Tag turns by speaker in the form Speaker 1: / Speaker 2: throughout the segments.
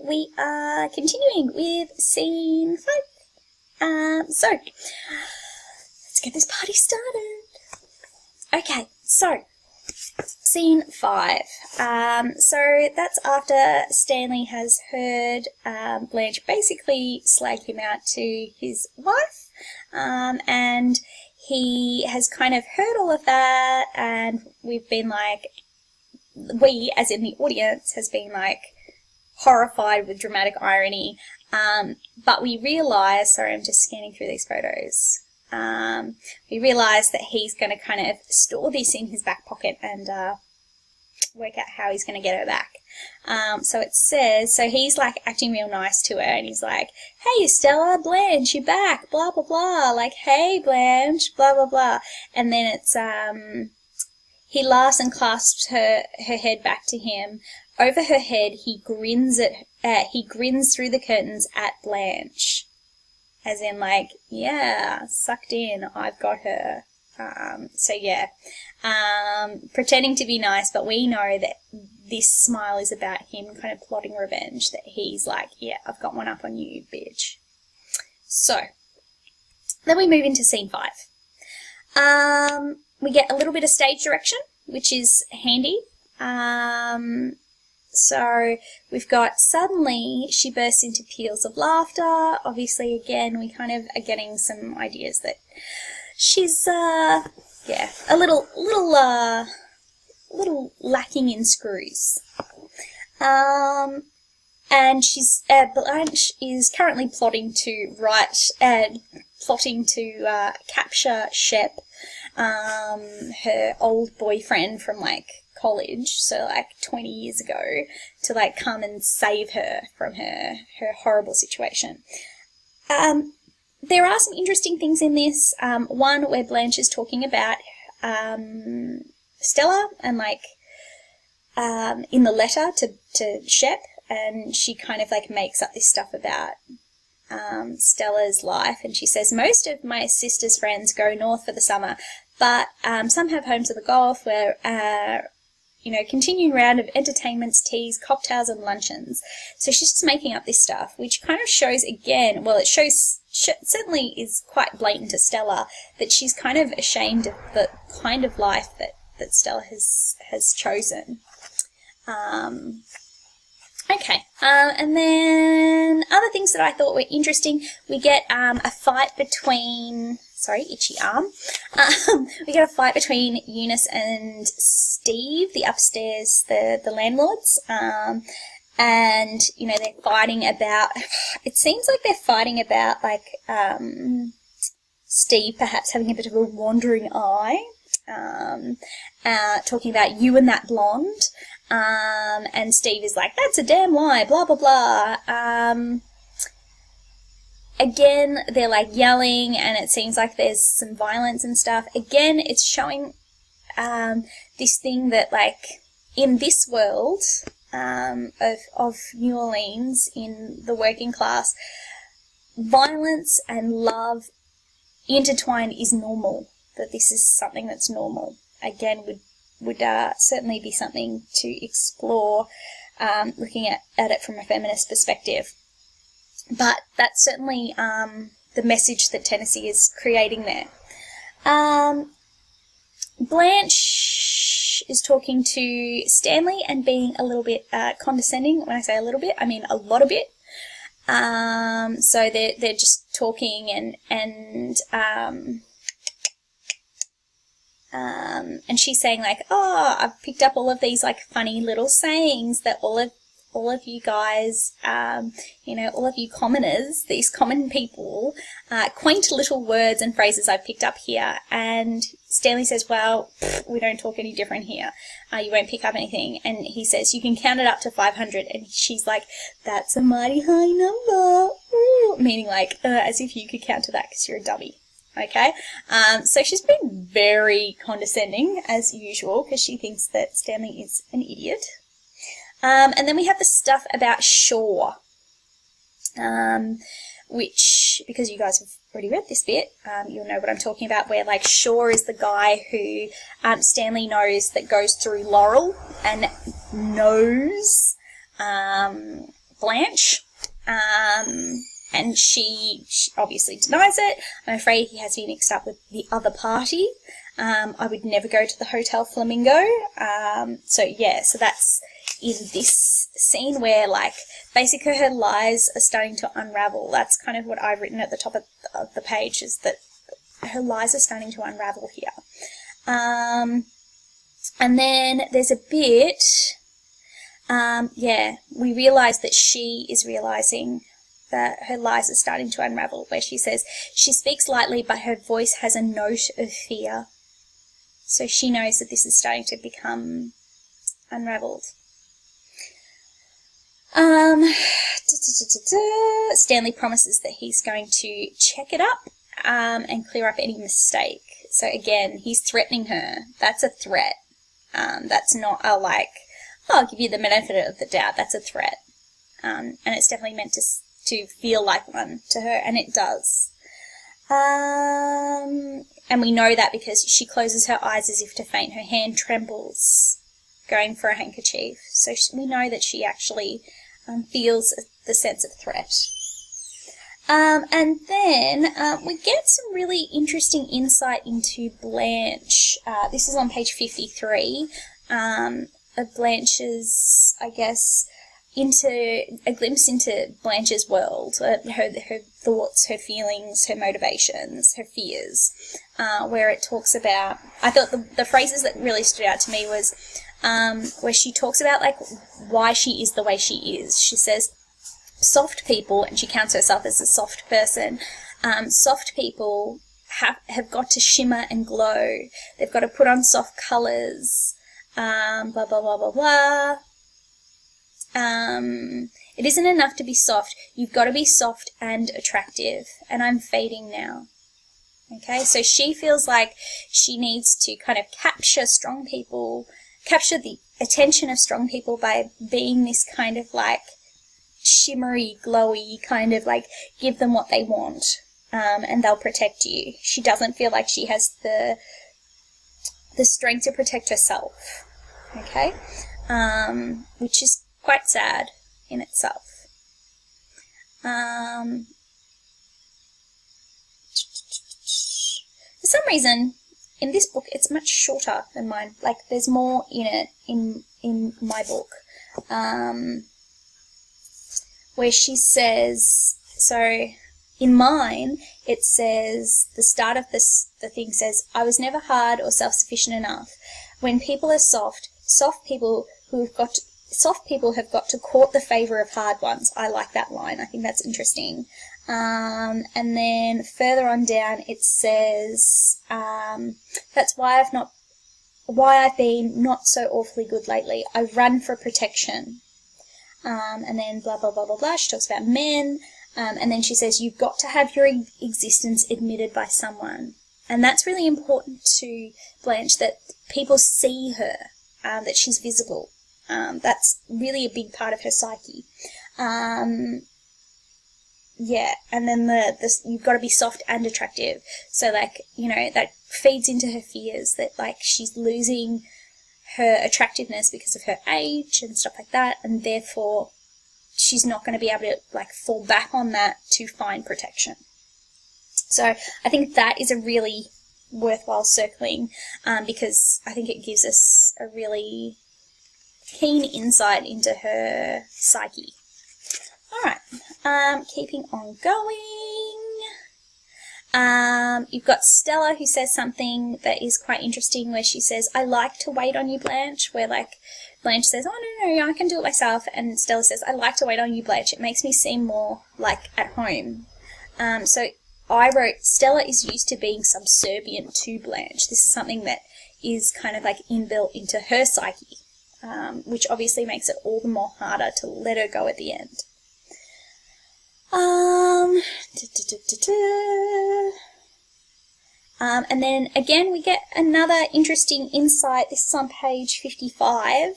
Speaker 1: We are continuing with scene 5. So, let's get this party started. Okay, so, scene 5. So that's after Stanley has heard Blanche basically slag him out to his wife, and he has kind of heard all of that, and we've been like, we, as in the audience, has been like horrified with dramatic irony, but we realise, sorry, I'm just scanning through these photos, we realise that he's going to kind of store this in his back pocket and work out how he's going to get her back. So it says, so he's like acting real nice to her, and he's like, hey Stella, Blanche, you're back, blah blah blah, like, hey Blanche, blah blah blah, and then it's he laughs and clasps her head back to him. Over her head, he grins through the curtains at Blanche, as in like, yeah, sucked in, I've got her. So yeah, pretending to be nice, but we know that this smile is about him kind of plotting revenge, that he's like, yeah, I've got one up on you, bitch. So, then we move into scene 5. We get a little bit of stage direction, which is handy. So we've got, suddenly she bursts into peals of laughter. Obviously, again, we kind of are getting some ideas that she's, yeah, a little lacking in screws. And she's, Blanche is currently plotting to capture Shep, her old boyfriend from like college, so like 20 years ago, to like come and save her from her horrible situation. There are some interesting things in this. One where Blanche is talking about Stella and like in the letter to Shep, and she kind of like makes up this stuff about Stella's life, and she says, most of my sister's friends go north for the summer, but some have homes at the Gulf where continuing round of entertainments, teas, cocktails and luncheons. So she's just making up this stuff, which kind of shows again, well, it shows, certainly is quite blatant to Stella, that she's kind of ashamed of the kind of life that Stella has chosen. Okay, and then other things that I thought were interesting, we get a fight between, sorry, itchy arm, we get a fight between Eunice and Steve, the upstairs, the landlords, and, they're fighting about, it seems like they're fighting about, like, Steve perhaps having a bit of a wandering eye, talking about you and that blonde, and Steve is like, that's a damn lie, blah, blah, blah. Again, they're like yelling, and it seems like there's some violence and stuff. Again, it's showing this thing that, like, in this world of New Orleans, in the working class, violence and love intertwined is normal, that this is something that's normal. Again, would certainly be something to explore, looking at it from a feminist perspective. But that's certainly the message that Tennessee is creating there. Blanche is talking to Stanley and being a little bit condescending. When I say a little bit, I mean a lot of bit. So they're just talking and she's saying like, oh, I've picked up all of these like funny little sayings that all of you guys, all of you commoners, these common people, quaint little words and phrases I've picked up here. And Stanley says, well, we don't talk any different here. You won't pick up anything. And he says, you can count it up to 500. And she's like, that's a mighty high number. Ooh. Meaning like, as if you could count to that because you're a dummy. Okay, so she's been very condescending, as usual, because she thinks that Stanley is an idiot. And then we have the stuff about Shaw, which, because you guys have already read this bit, you'll know what I'm talking about, where, like, Shaw is the guy who Stanley knows that goes through Laurel, and knows Blanche, and she obviously denies it. I'm afraid he has me mixed up with the other party. I would never go to the Hotel Flamingo. So that's in this scene where, like, basically her lies are starting to unravel. That's kind of what I've written at the top of the page, is that her lies are starting to unravel here. And then there's a bit, we realise that she is realising that her lies are starting to unravel, where she says, she speaks lightly, but her voice has a note of fear. So she knows that this is starting to become unravelled. Stanley promises that he's going to check it up and clear up any mistake. So again, he's threatening her. That's a threat. That's not a, like, I'll give you the benefit of the doubt. That's a threat. And it's definitely meant to feel like one to her, and it does. And we know that because she closes her eyes as if to faint. Her hand trembles, going for a handkerchief. So we know that she actually feels the sense of threat. And then we get some really interesting insight into Blanche. This is on page 53 of Blanche's, I guess, a glimpse into Blanche's world, her thoughts, her feelings, her motivations, her fears, where it talks about, I thought the phrases that really stood out to me was where she talks about, like, why she is the way she is. She says, soft people, and she counts herself as a soft person, soft people have got to shimmer and glow. They've got to put on soft colours, blah, blah, blah, blah, blah. It isn't enough to be soft. You've got to be soft and attractive. And I'm fading now. Okay, so she feels like she needs to kind of capture the attention of strong people by being this kind of, like, shimmery, glowy, kind of, like, give them what they want, and they'll protect you. She doesn't feel like she has the strength to protect herself. Okay, which is quite sad in itself. For some reason, in this book, it's much shorter than mine. Like, there's more in it in my book. Where she says, so in mine, it says, the start of the thing says, I was never hard or self-sufficient enough. When people are soft people have got to court the favour of hard ones. I like that line. I think that's interesting. And then further on down it says, that's why I've been not so awfully good lately. I run for protection. And then blah, blah, blah, blah, blah. She talks about men. And then she says, you've got to have your existence admitted by someone. And that's really important to Blanche, that people see her, that she's visible. That's really a big part of her psyche. Yeah, and then you've got to be soft and attractive. So, like, that feeds into her fears that, like, she's losing her attractiveness because of her age and stuff like that, and therefore she's not going to be able to, like, fall back on that to find protection. So I think that is a really worthwhile circling, because I think it gives us a really keen insight into her psyche. Alright, keeping on going. You've got Stella, who says something that is quite interesting, where she says, I like to wait on you, Blanche, where, like, Blanche says, oh, no, I can do it myself, and Stella says, I like to wait on you, Blanche. It makes me seem more, like, at home. So I wrote, Stella is used to being subservient to Blanche. This is something that is kind of, like, inbuilt into her psyche, which obviously makes it all the more harder to let her go at the end. And then again we get another interesting insight. This is on page 55,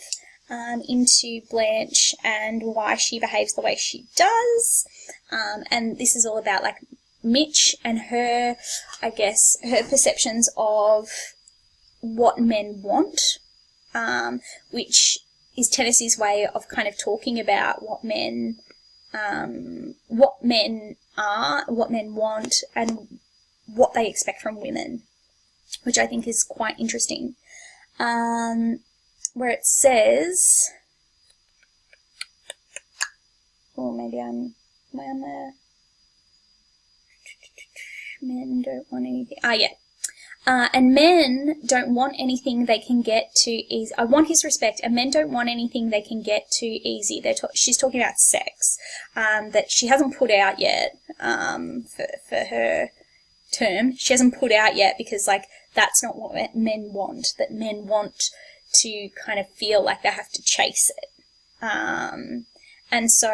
Speaker 1: into Blanche and why she behaves the way she does. And this is all about, like, Mitch and her, I guess, her perceptions of what men want, which is Tennessee's way of kind of talking about what men are, what men want, and what they expect from women, which I think is quite interesting. Where it says, oh, maybe am I on there? Men don't want anything. Yeah. And men don't want anything they can get too easy. I want his respect, and men don't want anything they can get too easy. She's talking about sex, that she hasn't put out yet, for her term. She hasn't put out yet because, like, that's not what men want, that men want to kind of feel like they have to chase it. And so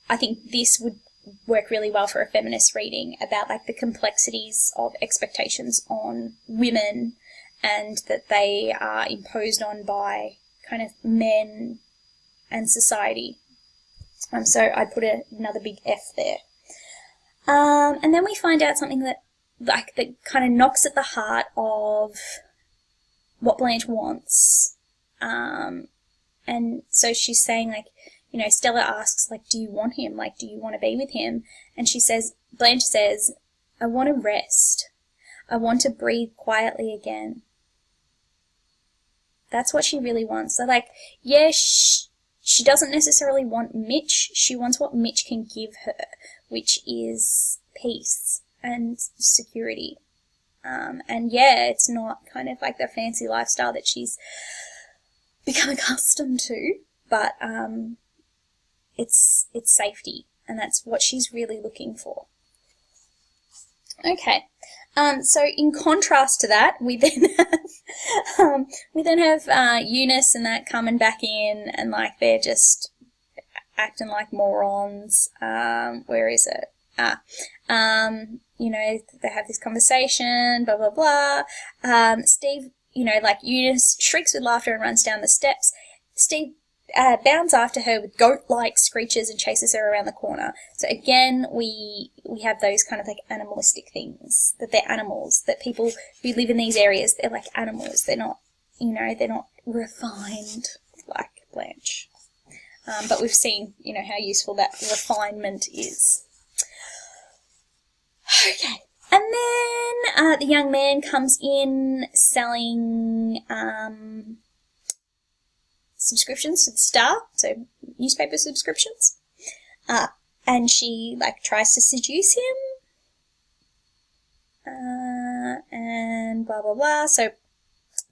Speaker 1: I think this would work really well for a feminist reading about, like, the complexities of expectations on women, and that they are imposed on by kind of men and society. So I'd put another big F there. And then we find out something that kind of knocks at the heart of what Blanche wants. And so she's saying, like, you know, Stella asks, like, do you want him? Like, do you want to be with him? And Blanche says, I want to rest. I want to breathe quietly again. That's what she really wants. So, like, yeah, she doesn't necessarily want Mitch. She wants what Mitch can give her, which is peace and security. And yeah, it's not kind of like the fancy lifestyle that she's become accustomed to, but it's safety, and that's what she's really looking for. Okay, so in contrast to that, we then have Eunice and that coming back in, and, like, they're just acting like morons. Where is it? You know, they have this conversation, blah blah blah. Steve, you know, like, Eunice shrieks with laughter and runs down the steps. Steve bounds after her with goat-like screeches and chases her around the corner. So again, we have those kind of, like, animalistic things, that they're animals, that people who live in these areas, they're like animals. They're not, you know, they're not refined like Blanche. But we've seen, you know, how useful that refinement is. Okay. And then the young man comes in selling subscriptions to the Star, so newspaper subscriptions, and she, like, tries to seduce him, and blah blah blah. So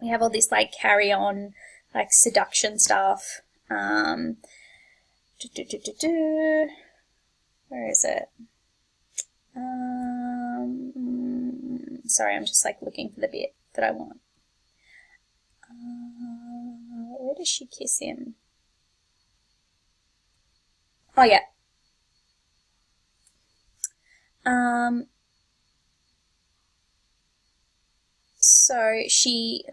Speaker 1: we have all this, like, carry on, like, seduction stuff. Where is it? Sorry, I'm just, like, looking for the bit that I want. Where does she kiss him? Oh, yeah. So she...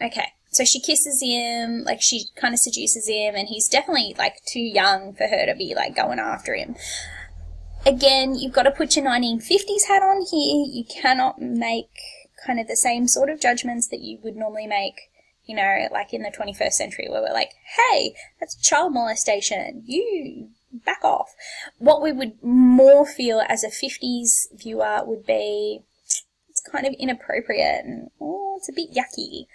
Speaker 1: Okay. So she kisses him, like, she kind of seduces him, and he's definitely, like, too young for her to be, like, going after him. Again, you've got to put your 1950s hat on here. You cannot make kind of the same sort of judgments that you would normally make, you know, like in the 21st century, where we're like, hey, that's child molestation. You back off. What we would more feel as a 50s viewer would be, it's kind of inappropriate and, oh, it's a bit yucky.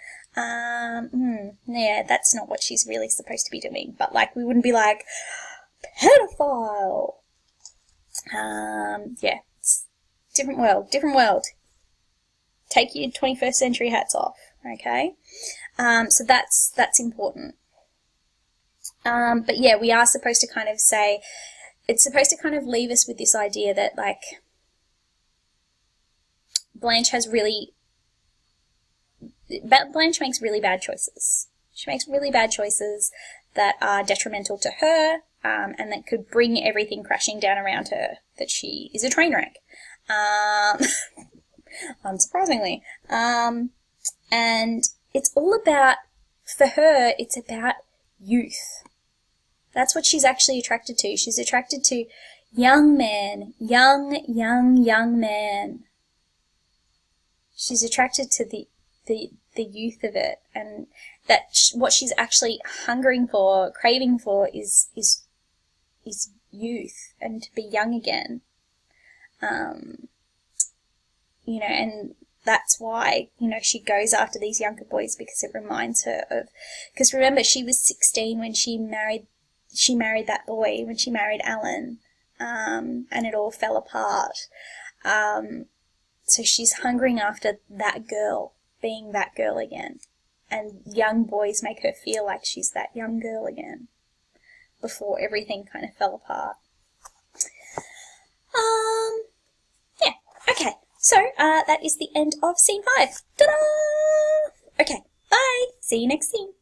Speaker 1: Yeah, that's not what she's really supposed to be doing. But, like, we wouldn't be like, pedophile. Yeah, it's different world. Take your 21st century hats off, okay? So that's important. But yeah, we are supposed to kind of say, it's supposed to kind of leave us with this idea that, like, Blanche makes really bad choices. She makes really bad choices that are detrimental to her, and that could bring everything crashing down around her, that she is a train wreck. Unsurprisingly. And it's all about, for her, it's about youth. That's what she's actually attracted to. She's attracted to young man. Young man. She's attracted to the the youth of it, and that what she's actually hungering for, craving for, is youth and to be young again. You know, and that's why, you know, she goes after these younger boys, because it reminds her of, because remember, she was 16 when she married that boy, when she married Alan, and it all fell apart. So she's hungering after that girl, being that girl again. And young boys make her feel like she's that young girl again, before everything kind of fell apart. Yeah, okay. So, that is the end of scene 5. Ta-da! Okay, bye! See you next scene.